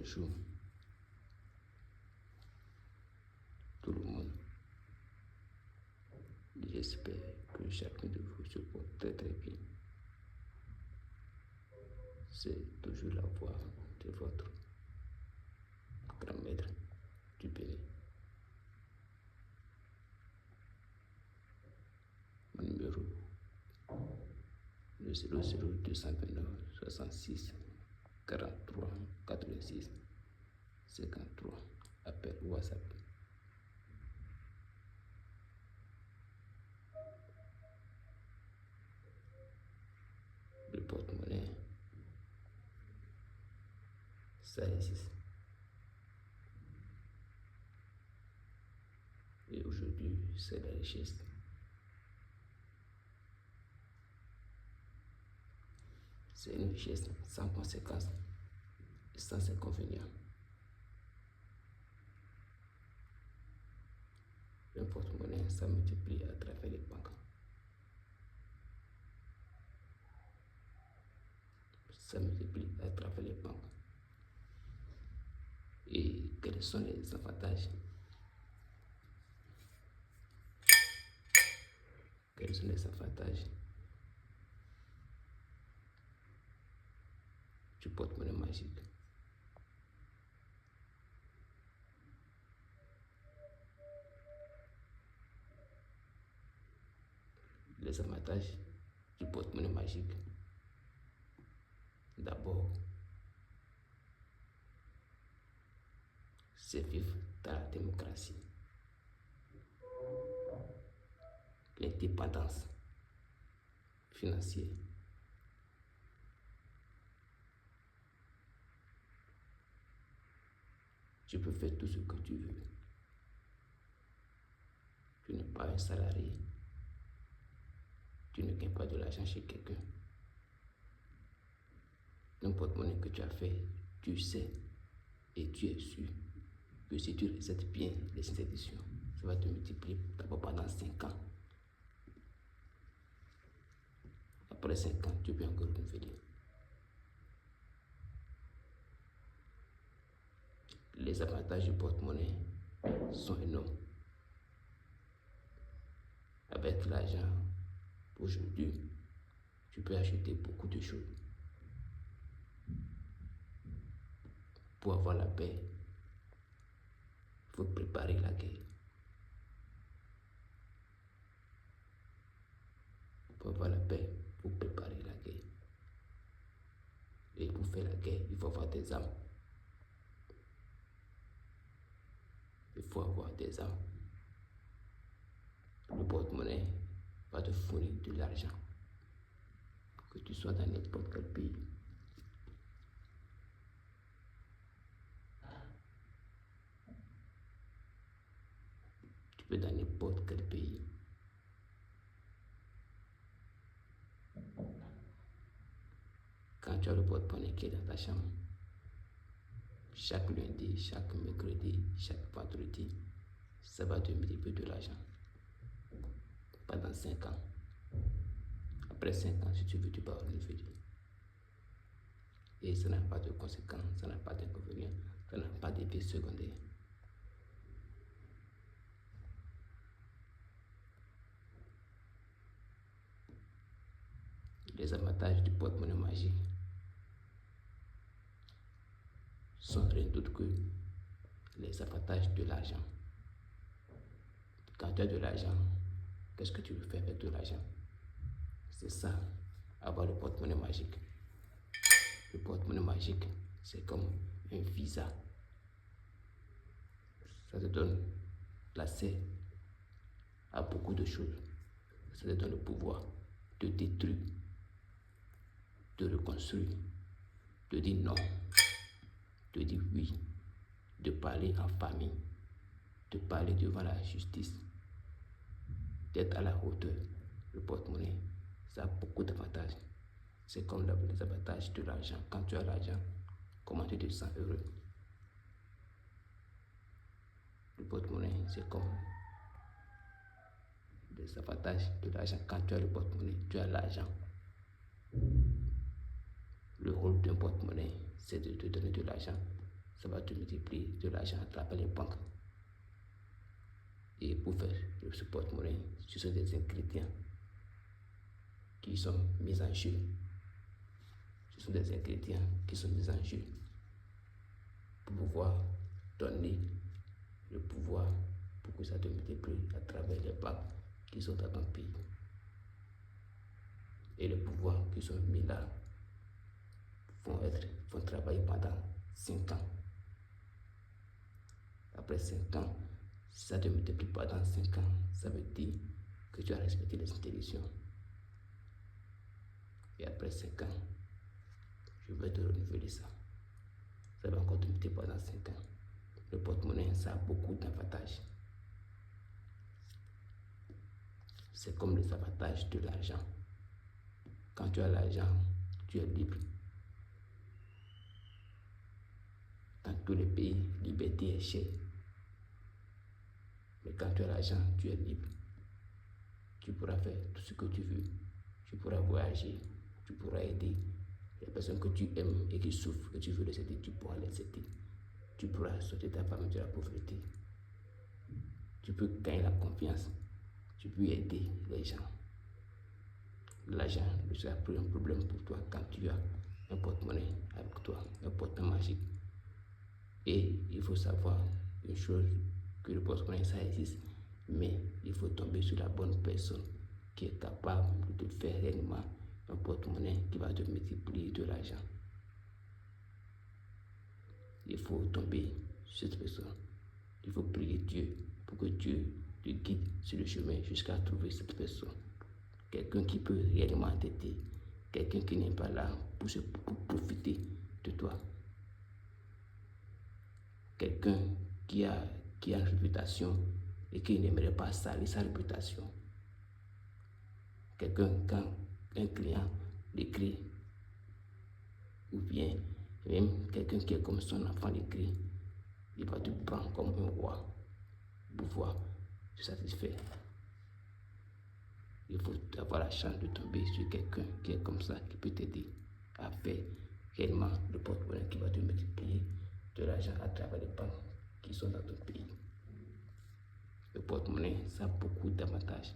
Bonjour tout le monde. J'espère que chacun de vous se porte très très bien. C'est toujours la voix de votre grand maître du Bénin. Mon numéro le 00229 66 43 86 53. Appel WhatsApp. Le porte-monnaie, ça existe. Et aujourd'hui, c'est la richesse. C'est une richesse sans conséquence et sans inconvénient. Le porte-monnaie, ça multiplie à travers les banques. Ça multiplie à travers les banques. Et quels sont les avantages? Quels sont les avantages du porte-monnaie magique? Les avantages du porte-monnaie magique. D'abord, c'est vivre dans la démocratie. L'indépendance financière. Tu peux faire tout ce que tu veux. Tu n'es pas un salarié. Tu ne gagnes pas de l'argent chez quelqu'un. Un porte-monnaie que tu as fait, tu sais et tu es sûr que si tu recettes bien les institutions, ça va te multiplier d'abord pendant 5 ans. Après 5 ans, tu peux encore renouveler. Les avantages du porte-monnaie sont énormes. Avec l'argent, aujourd'hui, tu peux acheter beaucoup de choses. Pour avoir la paix, il faut préparer la guerre. Pour avoir la paix, il faut préparer la guerre. Et pour faire la guerre, il faut avoir des armes. Il faut avoir des armes. Le porte-monnaie va te fournir de l'argent. Que tu sois dans n'importe quel pays. Tu peux dans n'importe quel pays. Quand tu as le porte-monnaie qui est dans ta chambre, chaque lundi, chaque mercredi, chaque vendredi, ça va te multiplier de l'argent. Pendant 5 ans. Après 5 ans, si tu veux, tu peux renouveler. Et ça n'a pas de conséquences, ça n'a pas d'inconvénients, ça n'a pas d'effet secondaire. Les avantages du porte-monnaie magique sont rien d'autre que les avantages de l'argent. Quand tu as de l'argent, qu'est-ce que tu veux faire avec de l'argent? C'est ça, avoir le porte-monnaie magique. Le porte-monnaie magique, c'est comme un visa. Ça te donne l'accès à beaucoup de choses. Ça te donne le pouvoir de détruire, de reconstruire, de dire non, de dire oui, de parler en famille, de parler devant la justice, d'être à la hauteur. Le porte-monnaie, ça a beaucoup d'avantages. C'est comme les avantages de l'argent. Quand tu as l'argent, comment tu te sens heureux? Le porte-monnaie, c'est comme des avantages de l'argent. Quand tu as le porte-monnaie, tu as l'argent. Le rôle d'un porte-monnaie, c'est de te donner de l'argent. ça va te multiplier de l'argent à travers les banques. Et pour faire ce porte-monnaie, ce sont des ingrédients qui sont mis en jeu. Ce sont des ingrédients qui sont mis en jeu pour pouvoir donner le pouvoir pour que ça te multiplie à travers les banques qui sont dans ton pays. Et les pouvoirs qui sont mis là vont travailler pendant 5 ans. Après 5 ans, si ça te multiplie pendant 5 ans, ça veut dire que tu as respecté les interdictions. Et après 5 ans, je vais te renouveler ça. Ça va encore te multiplier pendant 5 ans. Le porte-monnaie, ça a beaucoup d'avantages. C'est comme les avantages de l'argent. Quand tu as l'argent, tu es libre. Dans tous les pays, liberté est chère. Mais quand tu as l'argent, tu es libre. Tu pourras faire tout ce que tu veux. Tu pourras voyager. Tu pourras aider les personnes que tu aimes et qui souffrent, que tu veux les aider, tu pourras les aider. Tu pourras sortir ta famille de la pauvreté. Tu peux gagner la confiance. Tu peux aider les gens. L'argent ne sera plus un problème pour toi quand tu as un porte-monnaie avec toi, un porte-monnaie magique. Et il faut savoir une chose, que le porte-monnaie ça existe, mais il faut tomber sur la bonne personne qui est capable de faire réellement un porte-monnaie qui va te multiplier de l'argent. Il faut tomber sur cette personne. Il faut prier Dieu pour que Dieu te guide sur le chemin jusqu'à trouver cette personne. Quelqu'un qui peut réellement t'aider. Quelqu'un qui n'est pas là pour profiter de toi. Quelqu'un qui a une réputation et qui n'aimerait pas salir sa réputation. Quelqu'un, quand un client l'écrit, ou bien même quelqu'un qui est comme son enfant l'écrit, il va te prendre comme un roi pour pouvoir te satisfaire. Il faut avoir la chance de tomber sur quelqu'un qui est comme ça, qui peut t'aider à faire réellement le porte-monnaie qui va te multiplier de l'argent à travers les banques qui sont dans ton pays. Le porte-monnaie, ça a beaucoup d'avantages.